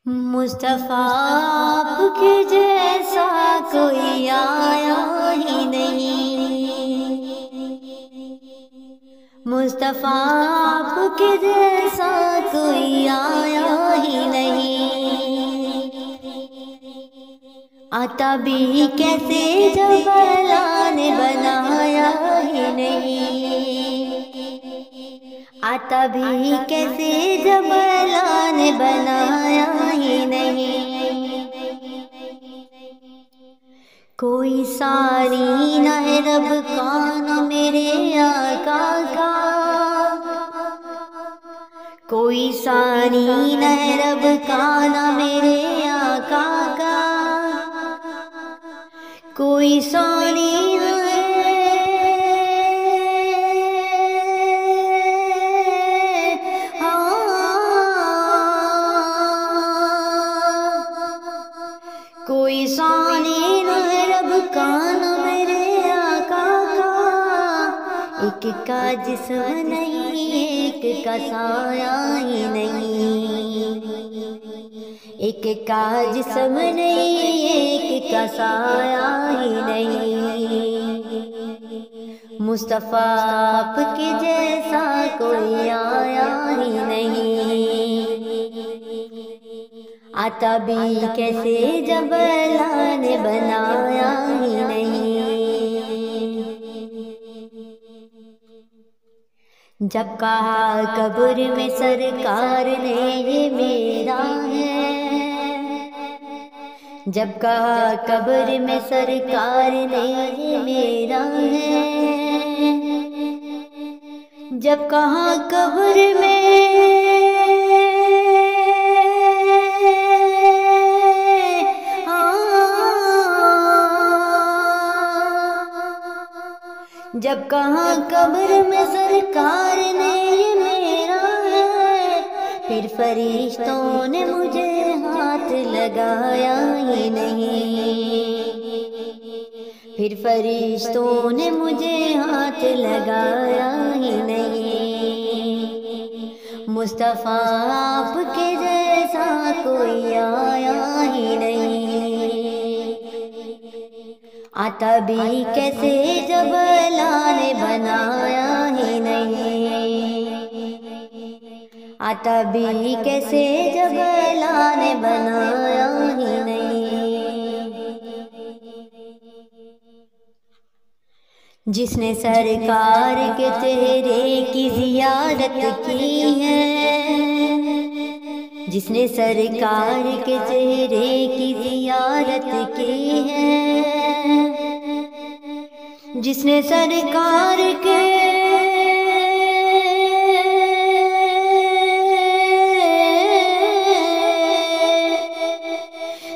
مصطفیٰ آپ کے جیسا کوئی آیا ہی نہیں، مصطفیٰ آپ کے جیسا کوئی آیا ہی نہیں، آتا بھی کیسے جب اللہ نے بنایا ہی نہیں، آتا بھی کیسے جب اللہ نے بنایا ہی نہیں، کوئی ساری نہ ہے رب کا نہ میرے آقا کا، کوئی ساری نہ ہے رب کا نہ میرے آقا کا، کوئی سانی نہ کوئی ثانی نہ ہے رب کا نہ میرے آقا کا، ایک کا جسم نہیں ایک کا سایہ ہی نہیں، ایک کا جسم نہیں ایک کا سایہ ہی نہیں، مصطفیٰ آپ کے جیسا کوئی آیا ہی نہیں، آتا بھی کیسے جب اللہ نے بنایا ہی نہیں، جب کہا قبر میں سرکار نے یہ میرا ہے، جب کہا قبر میں سرکار نے یہ میرا ہے، جب کہا قبر میں جب کہا قبر میں سرکار نے یہ میرا ہے، پھر فرشتوں نے مجھے ہاتھ لگایا ہی نہیں، پھر فرشتوں نے مجھے ہاتھ لگایا ہی نہیں، مصطفیٰ آپ کے جیسا کوئی آیا ہی نہیں، آتا بھی کیسے جب اللہ نے بنایا ہی نہیں، آتا بھی کیسے جب اللہ نے بنایا ہی نہیں، جس نے سرکار کے چہرے کی زیارت کی ہے، جس نے سرکار کے چہرے کی زیارت کی ہے، جس نے سرکار کے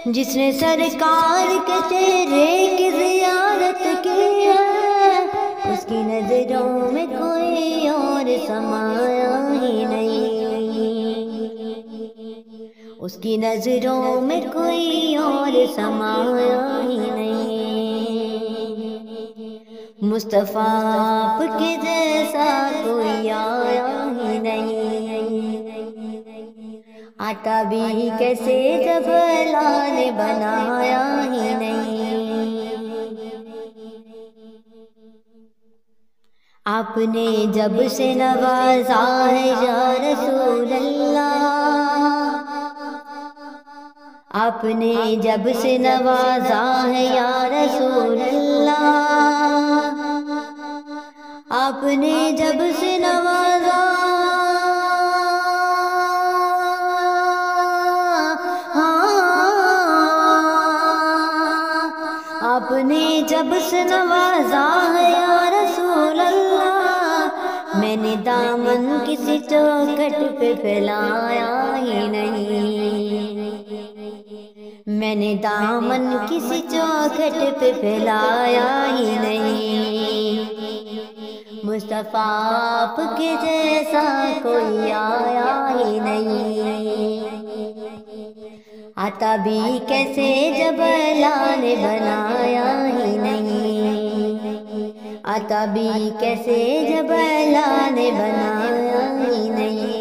جس نے سرکار کے چہرے کی زیارت کی ہے، اس کی نظروں میں کوئی اور سمایا ہی نہیں، اس کی نظروں میں کوئی اور سمایا ہی نہیں، مصطفیٰ آپ کے جیسا کوئی آیا ہی نہیں، آتا بھی کیسے جب اللہ نے بنایا ہی نہیں، آپ نے جب سے نوازا ہے یا رسول اللہ، آپ نے جب سے نوازا ہے یا رسول اللہ، آپ نے جب سے نوازا آپ نے جب سے نوازا ہے یا رسول اللہ، میں نے دامن کسی چوکھٹ پہ پھیلایا ہی نہیں، میں نے دامن کسی چوکھٹ پہ پھیلایا ہی نہیں، مصطفیٰ آپ کے جیسا کوئی آیا ہی نہیں، آتا بھی کیسے جب اللہ نے بنایا ہی نہیں، آتا بھی کیسے جب اللہ نے بنایا ہی نہیں،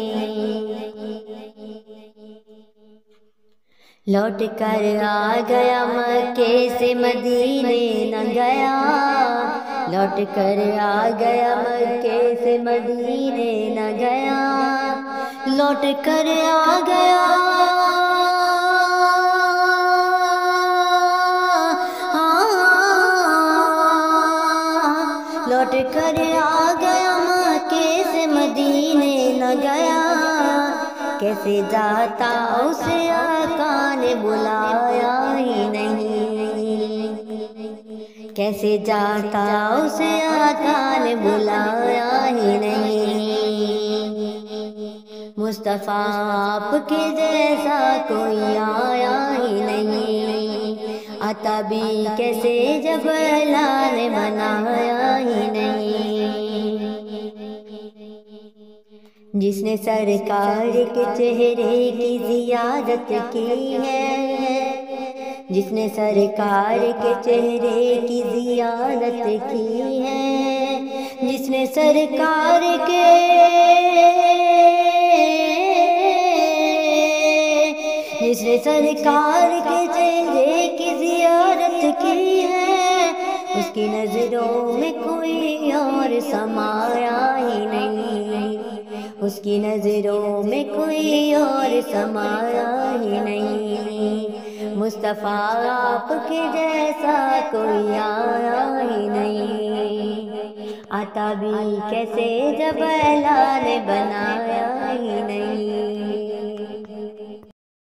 لوٹ کر آ گیا مکے سے مدینے نہ گیا، لوٹ کر آ گیا مکے سے مدینے نہ گیا، لوٹ کر آ گیا لوٹ کر آ گیا مکے سے مدینے نہ گیا، کیسے جاتا اسے آقا نے بلایا ہی نہیں، کیسے جاتا اسے آقا نے بلایا ہی نہیں، مصطفیٰ آپ کے جیسا کوئی آیا ہی نہیں، عطا بھی کیسے جب اللہ نے بنایا ہی نہیں، جس نے سرکار کے چہرے کی زیارت کی ہے، جس نے سرکار کے چہرے کی زیارت کی ہے، جس نے سرکار کے چہرے کی زیارت کی ہے، اس کی نظروں میں کوئی اور سمایا ہی نہیں، اس کی نظروں میں کوئی اور سمایا ہی نہیں، مصطفیٰ آپ کے جیسا کوئی آیا ہی نہیں، عطا بھی کیسے جب اللہ نے بنایا ہی نہیں۔